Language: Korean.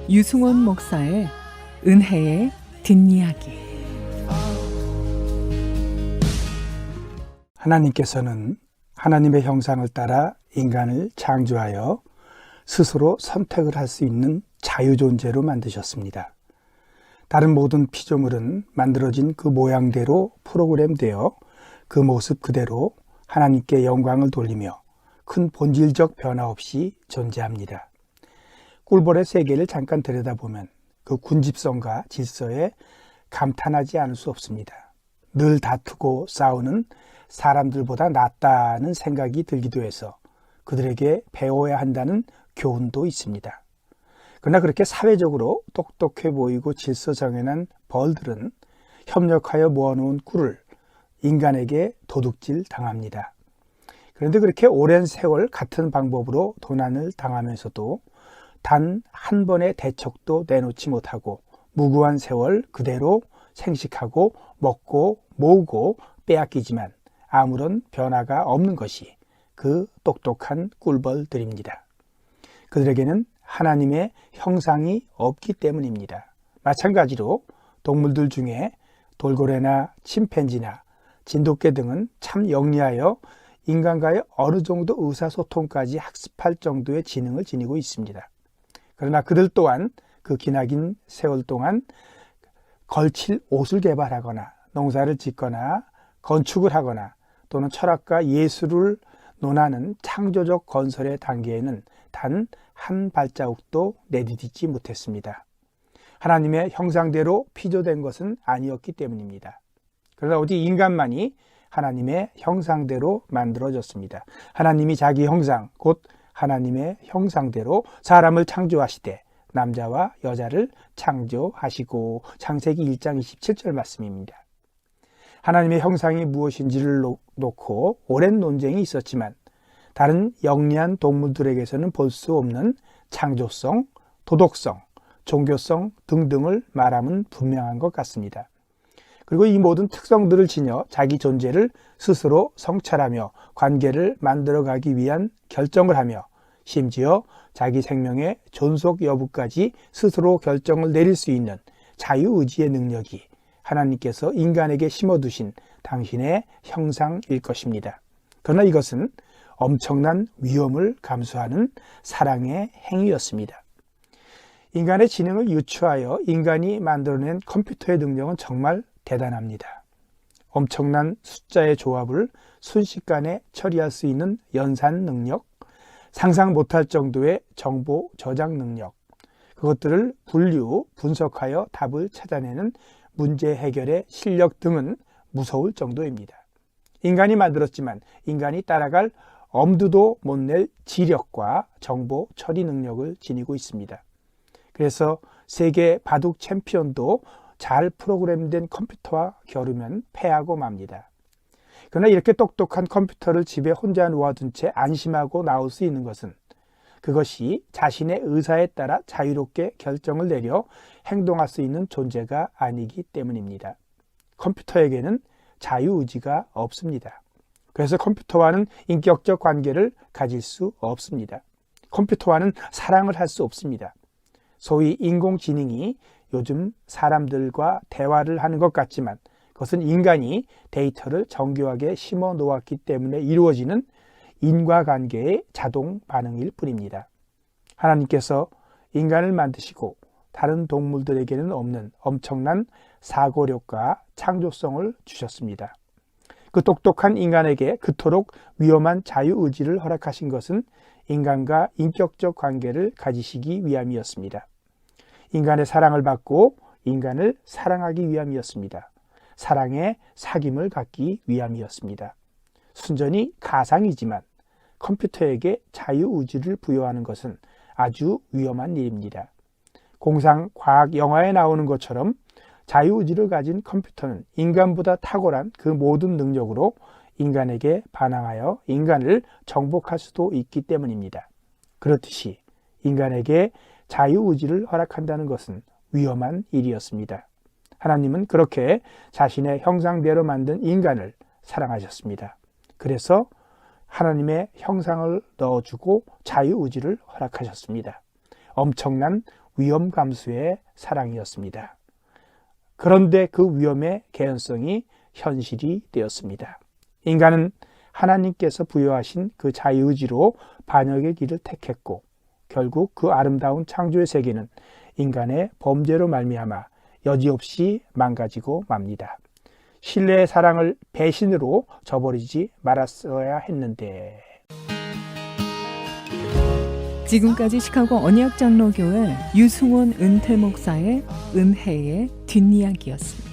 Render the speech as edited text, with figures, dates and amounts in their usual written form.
유승원 목사의 은혜의 뒷이야기. 하나님께서는 하나님의 형상을 따라 인간을 창조하여 스스로 선택을 할 수 있는 자유존재로 만드셨습니다. 다른 모든 피조물은 만들어진 그 모양대로 프로그램되어 그 모습 그대로 하나님께 영광을 돌리며 큰 본질적 변화 없이 존재합니다. 꿀벌의 세계를 잠깐 들여다보면 그 군집성과 질서에 감탄하지 않을 수 없습니다. 늘 다투고 싸우는 사람들보다 낫다는 생각이 들기도 해서 그들에게 배워야 한다는 교훈도 있습니다. 그러나 그렇게 사회적으로 똑똑해 보이고 질서정연한 벌들은 협력하여 모아놓은 꿀을 인간에게 도둑질 당합니다. 그런데 그렇게 오랜 세월 같은 방법으로 도난을 당하면서도 단 한 번의 대척도 내놓지 못하고 무고한 세월 그대로 생식하고 먹고 모으고 빼앗기지만 아무런 변화가 없는 것이 그 똑똑한 꿀벌들입니다. 그들에게는 하나님의 형상이 없기 때문입니다. 마찬가지로 동물들 중에 돌고래나 침팬지나 진돗개 등은 참 영리하여 인간과의 어느 정도 의사소통까지 학습할 정도의 지능을 지니고 있습니다. 그러나 그들 또한 그 기나긴 세월 동안 걸칠 옷을 개발하거나 농사를 짓거나 건축을 하거나 또는 철학과 예술을 논하는 창조적 건설의 단계에는 단 한 발자국도 내디디지 못했습니다. 하나님의 형상대로 피조된 것은 아니었기 때문입니다. 그러나 오직 인간만이 하나님의 형상대로 만들어졌습니다. 하나님이 자기 형상, 곧 하나님의 형상대로 사람을 창조하시되 남자와 여자를 창조하시고, 창세기 1장 27절 말씀입니다. 하나님의 형상이 무엇인지를 놓고 오랜 논쟁이 있었지만 다른 영리한 동물들에게서는 볼 수 없는 창조성, 도덕성, 종교성 등등을 말하면 분명한 것 같습니다. 그리고 이 모든 특성들을 지녀 자기 존재를 스스로 성찰하며 관계를 만들어가기 위한 결정을 하며 심지어 자기 생명의 존속 여부까지 스스로 결정을 내릴 수 있는 자유의지의 능력이 하나님께서 인간에게 심어두신 당신의 형상일 것입니다. 그러나 이것은 엄청난 위험을 감수하는 사랑의 행위였습니다. 인간의 지능을 유추하여 인간이 만들어낸 컴퓨터의 능력은 정말 대단합니다. 엄청난 숫자의 조합을 순식간에 처리할 수 있는 연산 능력, 상상 못할 정도의 정보 저장 능력, 그것들을 분류, 분석하여 답을 찾아내는 문제 해결의 실력 등은 무서울 정도입니다. 인간이 만들었지만 인간이 따라갈 엄두도 못 낼 지력과 정보 처리 능력을 지니고 있습니다. 그래서 세계 바둑 챔피언도 잘 프로그램된 컴퓨터와 겨루면 패하고 맙니다. 그러나 이렇게 똑똑한 컴퓨터를 집에 혼자 놓아둔 채 안심하고 나올 수 있는 것은 그것이 자신의 의사에 따라 자유롭게 결정을 내려 행동할 수 있는 존재가 아니기 때문입니다. 컴퓨터에게는 자유의지가 없습니다. 그래서 컴퓨터와는 인격적 관계를 가질 수 없습니다. 컴퓨터와는 사랑을 할 수 없습니다. 소위 인공지능이 요즘 사람들과 대화를 하는 것 같지만 그것은 인간이 데이터를 정교하게 심어 놓았기 때문에 이루어지는 인과관계의 자동 반응일 뿐입니다. 하나님께서 인간을 만드시고 다른 동물들에게는 없는 엄청난 사고력과 창조성을 주셨습니다. 그 똑똑한 인간에게 그토록 위험한 자유의지를 허락하신 것은 인간과 인격적 관계를 가지시기 위함이었습니다. 인간의 사랑을 받고 인간을 사랑하기 위함이었습니다. 사랑의 사귐을 갖기 위함이었습니다. 순전히 가상이지만 컴퓨터에게 자유의지를 부여하는 것은 아주 위험한 일입니다. 공상 과학 영화에 나오는 것처럼 자유의지를 가진 컴퓨터는 인간보다 탁월한 그 모든 능력으로 인간에게 반항하여 인간을 정복할 수도 있기 때문입니다. 그렇듯이 인간에게 자유의지를 허락한다는 것은 위험한 일이었습니다. 하나님은 그렇게 자신의 형상대로 만든 인간을 사랑하셨습니다. 그래서 하나님의 형상을 넣어주고 자유의지를 허락하셨습니다. 엄청난 위험 감수의 사랑이었습니다. 그런데 그 위험의 개연성이 현실이 되었습니다. 인간은 하나님께서 부여하신 그 자유의지로 반역의 길을 택했고 결국 그 아름다운 창조의 세계는 인간의 범죄로 말미암아 여지없이 망가지고 맙니다. 신뢰의 사랑을 배신으로 저버리지 말았어야 했는데. 지금까지 시카고 언약장로교회 유승원 은퇴 목사의 은혜의 뒷이야기였습니다.